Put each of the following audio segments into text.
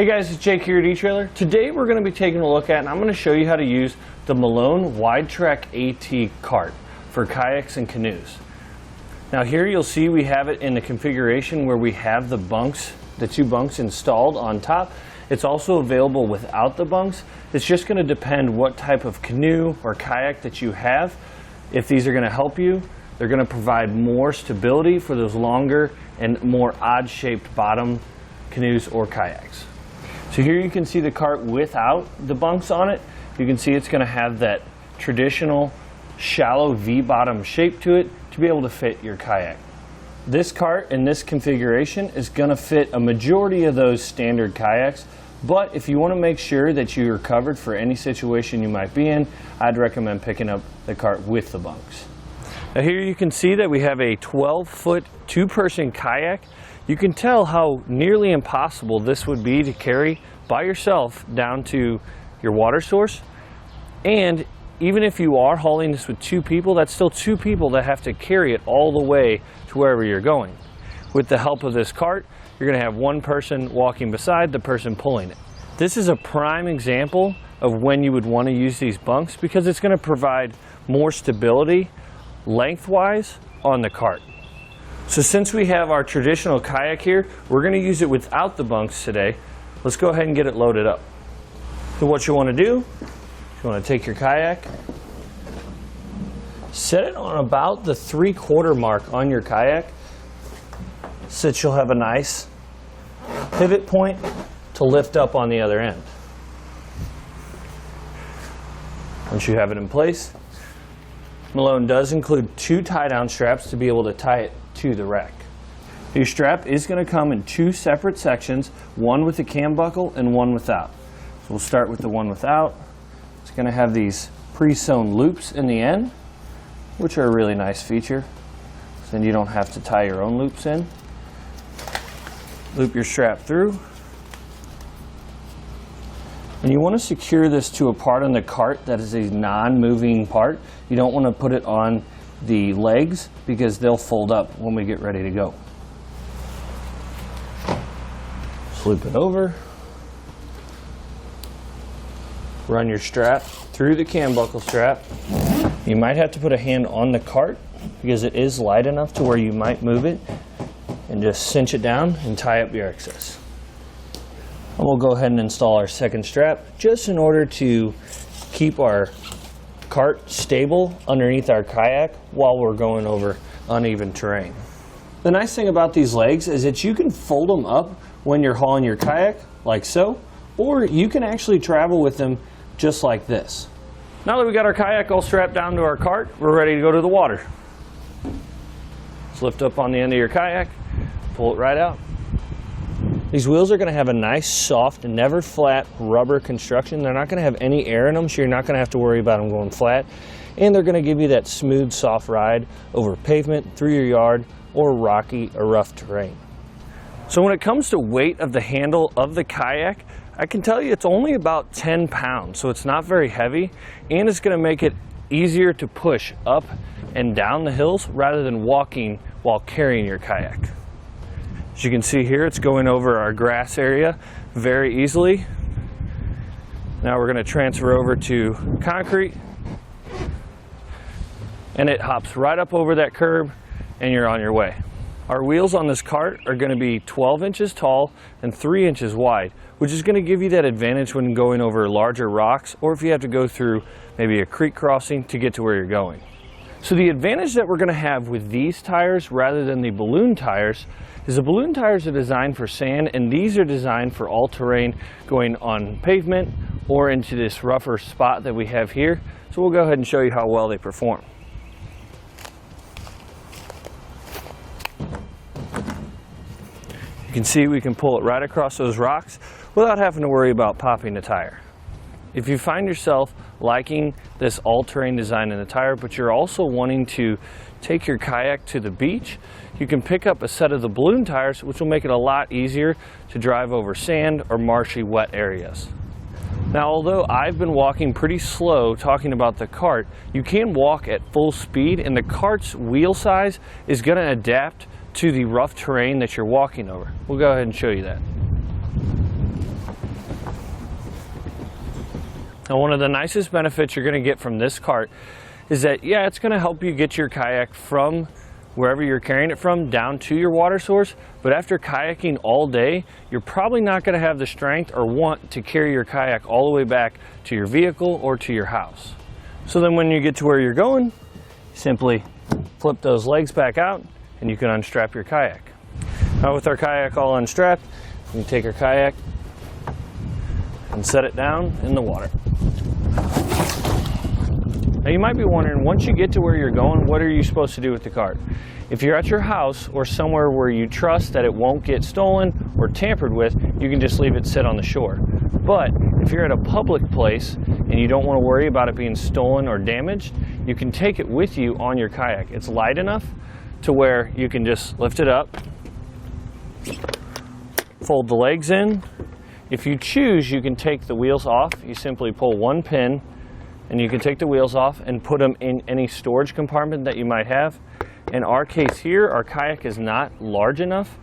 Hey guys, it's Jake here at eTrailer. Today we're going to be taking a look at, and I'm going to show you how to use the Malone WideTrak AT Cart for kayaks and canoes. Now here you'll see we have it in the configuration where we have the bunks, the two bunks installed on top. It's also available without the bunks. It's just going to depend what type of canoe or kayak that you have. If these are going to help you, they're going to provide more stability for those longer and more odd-shaped bottom canoes or kayaks. So here you can see the cart without the bunks on it. You can see it's going to have that traditional shallow V-bottom shape to it to be able to fit your kayak. This cart in this configuration is going to fit a majority of those standard kayaks, but if you want to make sure that you're covered for any situation you might be in, I'd recommend picking up the cart with the bunks. Now here you can see that we have a 12-foot two-person kayak. You can tell how nearly impossible this would be to carry by yourself down to your water source. And even if you are hauling this with two people, that's still two people that have to carry it all the way to wherever you're going. With the help of this cart, you're going to have one person walking beside the person pulling it. This is a prime example of when you would want to use these bunks because it's going to provide more stability lengthwise on the cart. So since we have our traditional kayak here, we're going to use it without the bunks today. Let's go ahead and get it loaded up. So what you want to do, you want to take your kayak, set it on about the 3/4 mark on your kayak, so that you'll have a nice pivot point to lift up on the other end. Once you have it in place, Malone does include 2 tie-down straps to be able to tie it to the rack. Your strap is going to come in 2 separate sections, one with a cam buckle and one without. So we'll start with the one without. It's going to have these pre-sewn loops in the end, which are a really nice feature. So then you don't have to tie your own loops in. Loop your strap through. And you want to secure this to a part on the cart that is a non-moving part. You don't want to put it on the legs because they'll fold up when we get ready to go. Loop it over. Run your strap through the cam buckle strap. You might have to put a hand on the cart because it is light enough to where you might move it, and just cinch it down and tie up your excess. And we'll go ahead and install our second strap just in order to keep our cart stable underneath our kayak while we're going over uneven terrain. The nice thing about these legs is that you can fold them up when you're hauling your kayak, like so, or you can actually travel with them just like this. Now that we got our kayak all strapped down to our cart, we're ready to go to the water. Just lift up on the end of your kayak, pull it right out. These wheels are going to have a nice, soft, never flat rubber construction. They're not going to have any air in them, so you're not going to have to worry about them going flat. And they're going to give you that smooth, soft ride over pavement, through your yard, or rocky or rough terrain. So when it comes to weight of the handle of the kayak, I can tell you it's only about 10 pounds, so it's not very heavy, and it's going to make it easier to push up and down the hills rather than walking while carrying your kayak. As you can see here, it's going over our grass area very easily. Now we're going to transfer over to concrete, and it hops right up over that curb and you're on your way. Our wheels on this cart are going to be 12 inches tall and 3 inches wide, which is going to give you that advantage when going over larger rocks or if you have to go through maybe a creek crossing to get to where you're going. So the advantage that we're going to have with these tires rather than the balloon tires is the balloon tires are designed for sand, and these are designed for all terrain going on pavement or into this rougher spot that we have here. So we'll go ahead and show you how well they perform. You can see we can pull it right across those rocks without having to worry about popping the tire. If you find yourself liking this all-terrain design in the tire, but you're also wanting to take your kayak to the beach, you can pick up a set of the balloon tires, which will make it a lot easier to drive over sand or marshy wet areas. Now, although I've been walking pretty slow talking about the cart, you can walk at full speed, and the cart's wheel size is going to adapt to the rough terrain that you're walking over. We'll go ahead and show you that. Now, one of the nicest benefits you're going to get from this cart is that, yeah, it's going to help you get your kayak from wherever you're carrying it from down to your water source, but after kayaking all day, you're probably not going to have the strength or want to carry your kayak all the way back to your vehicle or to your house. So then when you get to where you're going, simply flip those legs back out and you can unstrap your kayak. Now, with our kayak all unstrapped, we can take our kayak and set it down in the water. Now, you might be wondering, once you get to where you're going, what are you supposed to do with the cart? If you're at your house or somewhere where you trust that it won't get stolen or tampered with, you can just leave it sit on the shore. But if you're at a public place and you don't want to worry about it being stolen or damaged, you can take it with you on your kayak. It's light enough to where you can just lift it up, fold the legs in. If you choose, you can take the wheels off. You simply pull one pin and you can take the wheels off and put them in any storage compartment that you might have. In our case here, our kayak is not large enough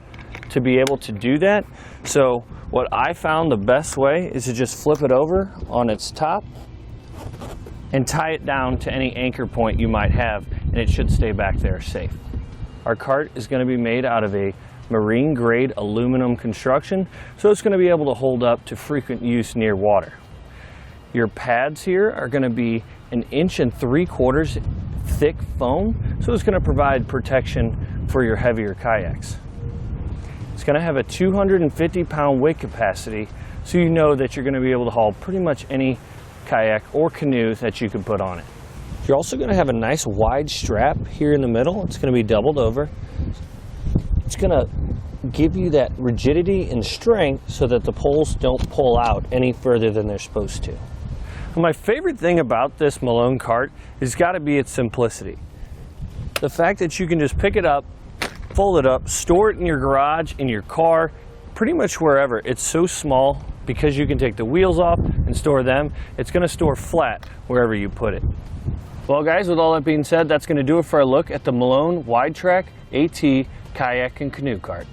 to be able to do that. So what I found the best way is to just flip it over on its top and tie it down to any anchor point you might have, and it should stay back there safe. Our cart is going to be made out of a marine grade aluminum construction, so it's going to be able to hold up to frequent use near water. Your pads here are going to be 1.75 inches thick foam, so it's going to provide protection for your heavier kayaks. It's going to have a 250-pound weight capacity, so you know that you're going to be able to haul pretty much any kayak or canoe that you can put on it. You're also going to have a nice wide strap here in the middle. It's going to be doubled over. It's going to give you that rigidity and strength so that the poles don't pull out any further than they're supposed to. My favorite thing about this Malone cart has got to be its simplicity. The fact that you can just pick it up, fold it up, store it in your garage, in your car, pretty much wherever. It's so small because you can take the wheels off and store them. It's going to store flat wherever you put it. Well, guys, with all that being said, that's going to do it for a look at the Malone WideTrak AT Kayak and Canoe Cart.